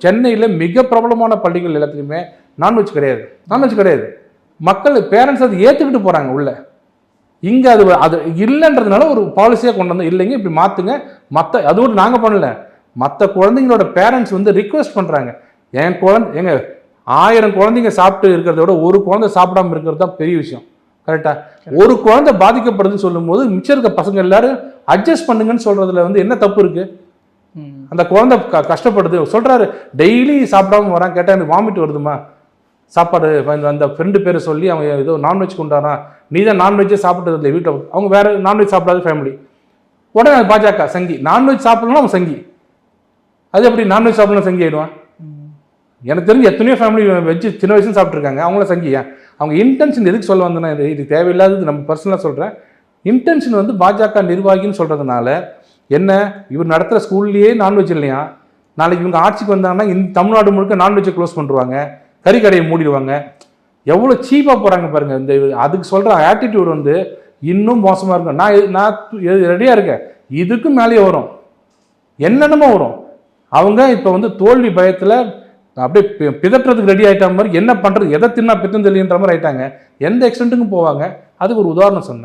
சென்னையில் மிக பிரபலமான பள்ளிகள் எல்லாத்துலேயுமே நான்வெஜ் கிடையாது. மக்கள் பேரண்ட்ஸ் அதை ஏற்றுக்கிட்டு போகிறாங்க உள்ள. இங்கே அது இல்லைன்றதுனால ஒரு பாலிசியாக கொண்டு வந்து இல்லைங்க இப்படி மாற்றுங்க. அதோடு நாங்கள் பண்ணல, மற்ற குழந்தைங்களோட பேரண்ட்ஸ் வந்து ரிக்வெஸ்ட் பண்ணுறாங்க. என் குழந்தை 1000 குழந்தைங்க சாப்பிட்டு இருக்கிறத விட ஒரு குழந்தை சாப்பிடாம இருக்கிறது தான் பெரிய விஷயம். கரெக்டாக ஒரு குழந்தை பாதிக்கப்படுதுன்னு சொல்லும் போது மிச்சம் இருக்க பசங்க எல்லாரும் அட்ஜஸ்ட் பண்ணுங்கன்னு சொல்றதுல வந்து என்ன தப்பு இருக்கு? அந்த குழந்தை கஷ்டப்படுது சொல்றாரு, டெய்லி சாப்பிடாம வரான், கேட்டா எனக்கு வாமிட் வருதுமா, சாப்பாடு அந்த ஃப்ரெண்டு பேரை சொல்லி அவன் ஏதோ நான்வெஜ் கொண்டாடுறான், நீ தான் நான்வெஜ்ஜே சாப்பிட்டது இல்லை வீட்டில், அவங்க வேற நான்வெஜ் சாப்பிடாத ஃபேமிலி. உடனே பாஜக சங்கி, நான்வெஜ் சாப்பிடலாம் அவன் சங்கி. அது எப்படி நான்வெஜ் சாப்பிடலாம் சங்கி ஆயிடுவான்? எனக்கு தெரிஞ்சு எத்தனையோ ஃபேமிலி வெஜ்ஜு சின்ன வயசுல சாப்பிட்ருக்காங்க, அவங்கள சங்கியா? அவங்க இன்டென்ஷன் எதுக்கு சொல்ல வந்தேன்னா, இது தேவையில்லாதது, நம்ம பர்சனலாக சொல்கிறேன். இன்டென்ஷன் வந்து பாஜக நிர்வாகின்னு சொல்கிறதுனால என்ன, இவர் நடத்துகிற ஸ்கூல்லையே நான்வெஜ் இல்லையா, நாளைக்கு இவங்க ஆட்சிக்கு வந்தாங்கன்னா தமிழ்நாடு முழுக்க நான்வெஜ்ஜை க்ளோஸ் பண்ணிடுவாங்க, கறிக்கடையை மூடிடுவாங்க. எவ்வளோ சீப்பாக போகிறாங்க பாருங்கள். இந்த அதுக்கு சொல்கிற ஆட்டிடியூட் வந்து இன்னும் மோசமாக இருக்கும். நான் ரெடியாக இருக்கேன், இதுக்கும் மேலேயே வரும், என்னென்னமோ வரும். அவங்க இப்போ வந்து தோல்வி பயத்தில் அப்படியே பிதற்றதுக்கு ரெடி ஆகிட்ட மாதிரி, என்ன பண்ணுறது, எதை தின்னா பித்தம் தெளின்ற மாதிரி ஆயிட்டாங்க. எந்த எக்ஸ்டென்ட்டுக்கும் போவாங்க. அதுக்கு ஒரு உதாரணம் சொன்னேன்.